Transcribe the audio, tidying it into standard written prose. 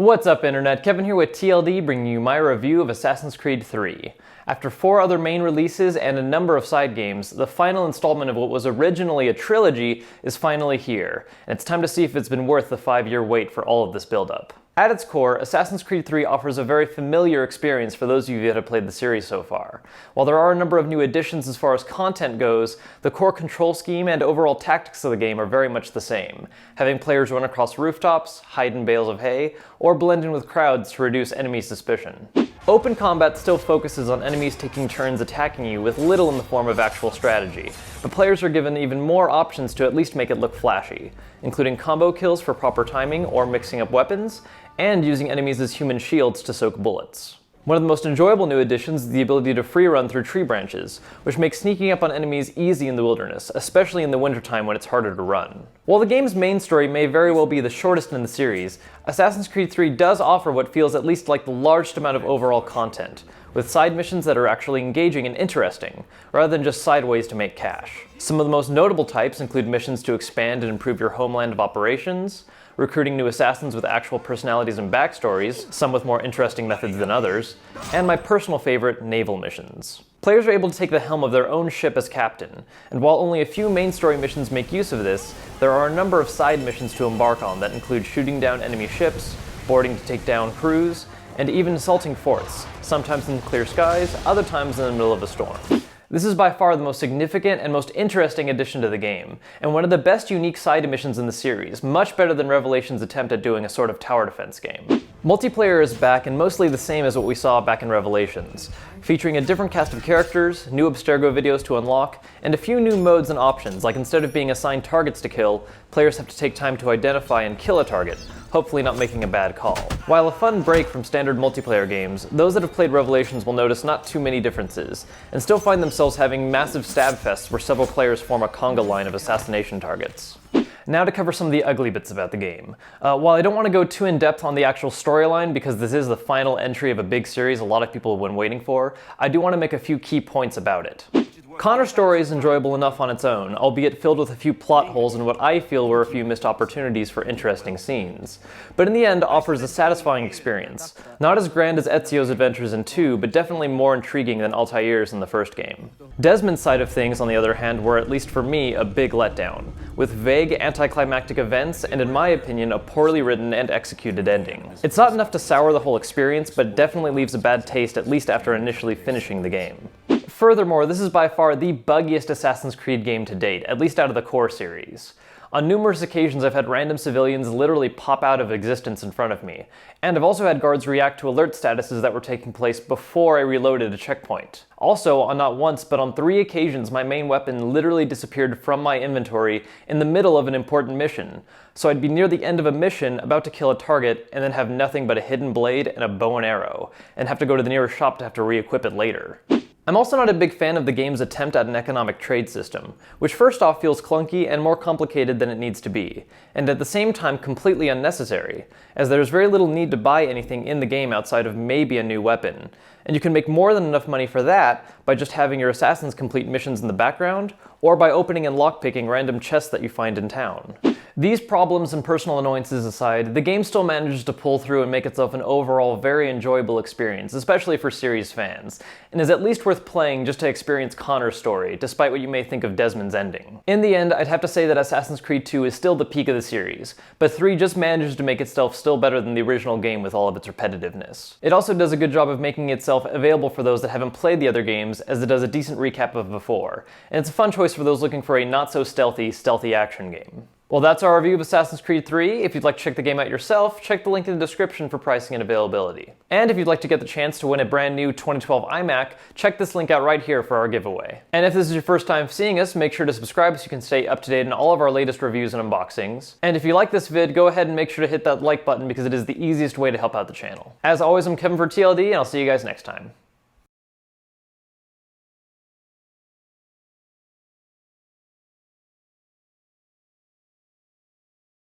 What's up, Internet? Kevin here with TLD, bringing you my review of Assassin's Creed 3. After 4 other main releases and a number of side games, the final installment of what was originally a trilogy is finally here, and it's time to see if it's been worth the 5-year wait for all of this build-up. At its core, Assassin's Creed 3 offers a very familiar experience for those of you that have played the series so far. While there are a number of new additions as far as content goes, the core control scheme and overall tactics of the game are very much the same, having players run across rooftops, hide in bales of hay, or blend in with crowds to reduce enemy suspicion. Open combat still focuses on enemies taking turns attacking you with little in the form of actual strategy, but players are given even more options to at least make it look flashy, including combo kills for proper timing or mixing up weapons, and using enemies as human shields to soak bullets. One of the most enjoyable new additions is the ability to free run through tree branches, which makes sneaking up on enemies easy in the wilderness, especially in the wintertime when it's harder to run. While the game's main story may very well be the shortest in the series, Assassin's Creed 3 does offer what feels at least like the largest amount of overall content, with side missions that are actually engaging and interesting, rather than just side ways to make cash. Some of the most notable types include missions to expand and improve your homeland of operations, recruiting new assassins with actual personalities and backstories, some with more interesting methods than others, and my personal favorite, naval missions. Players are able to take the helm of their own ship as captain, and while only a few main story missions make use of this, there are a number of side missions to embark on that include shooting down enemy ships, boarding to take down crews, and even assaulting forts, sometimes in clear skies, other times in the middle of a storm. This is by far the most significant and most interesting addition to the game, and one of the best unique side missions in the series, much better than Revelation's attempt at doing a sort of tower defense game. Multiplayer is back and mostly the same as what we saw back in Revelations, featuring a different cast of characters, new Abstergo videos to unlock, and a few new modes and options, like instead of being assigned targets to kill, players have to take time to identify and kill a target, hopefully not making a bad call. While a fun break from standard multiplayer games, those that have played Revelations will notice not too many differences, and still find themselves having massive stab fests where several players form a conga line of assassination targets. Now to cover some of the ugly bits about the game. While I don't want to go too in-depth on the actual storyline because this is the final entry of a big series a lot of people have been waiting for, I do want to make a few key points about it. Connor's story is enjoyable enough on its own, albeit filled with a few plot holes and what I feel were a few missed opportunities for interesting scenes. But in the end, offers a satisfying experience. Not as grand as Ezio's adventures in 2, but definitely more intriguing than Altair's in the first game. Desmond's side of things, on the other hand, were, at least for me, a big letdown, with vague, anticlimactic events and, in my opinion, a poorly written and executed ending. It's not enough to sour the whole experience, but definitely leaves a bad taste at least after initially finishing the game. Furthermore, this is by far the buggiest Assassin's Creed game to date, at least out of the core series. On numerous occasions I've had random civilians literally pop out of existence in front of me, and I've also had guards react to alert statuses that were taking place before I reloaded a checkpoint. Also, on not once, but on 3 occasions my main weapon literally disappeared from my inventory in the middle of an important mission, so I'd be near the end of a mission about to kill a target and then have nothing but a hidden blade and a bow and arrow, and have to go to the nearest shop to have to re-equip it later. I'm also not a big fan of the game's attempt at an economic trade system, which first off feels clunky and more complicated than it needs to be, and at the same time completely unnecessary, as there's very little need to buy anything in the game outside of maybe a new weapon, and you can make more than enough money for that by just having your assassins complete missions in the background, or by opening and lockpicking random chests that you find in town. These problems and personal annoyances aside, the game still manages to pull through and make itself an overall very enjoyable experience, especially for series fans, and is at least worth playing just to experience Connor's story, despite what you may think of Desmond's ending. In the end, I'd have to say that Assassin's Creed 2 is still the peak of the series, but 3 just manages to make itself still better than the original game with all of its repetitiveness. It also does a good job of making itself available for those that haven't played the other games, as it does a decent recap of before, and it's a fun choice for those looking for a not-so-stealthy action game. Well, that's our review of Assassin's Creed 3. If you'd like to check the game out yourself, check the link in the description for pricing and availability. And if you'd like to get the chance to win a brand new 2012 iMac, check this link out right here for our giveaway. And if this is your first time seeing us, make sure to subscribe so you can stay up to date on all of our latest reviews and unboxings. And if you like this vid, go ahead and make sure to hit that like button because it is the easiest way to help out the channel. As always, I'm Kevin for TLD, and I'll see you guys next time.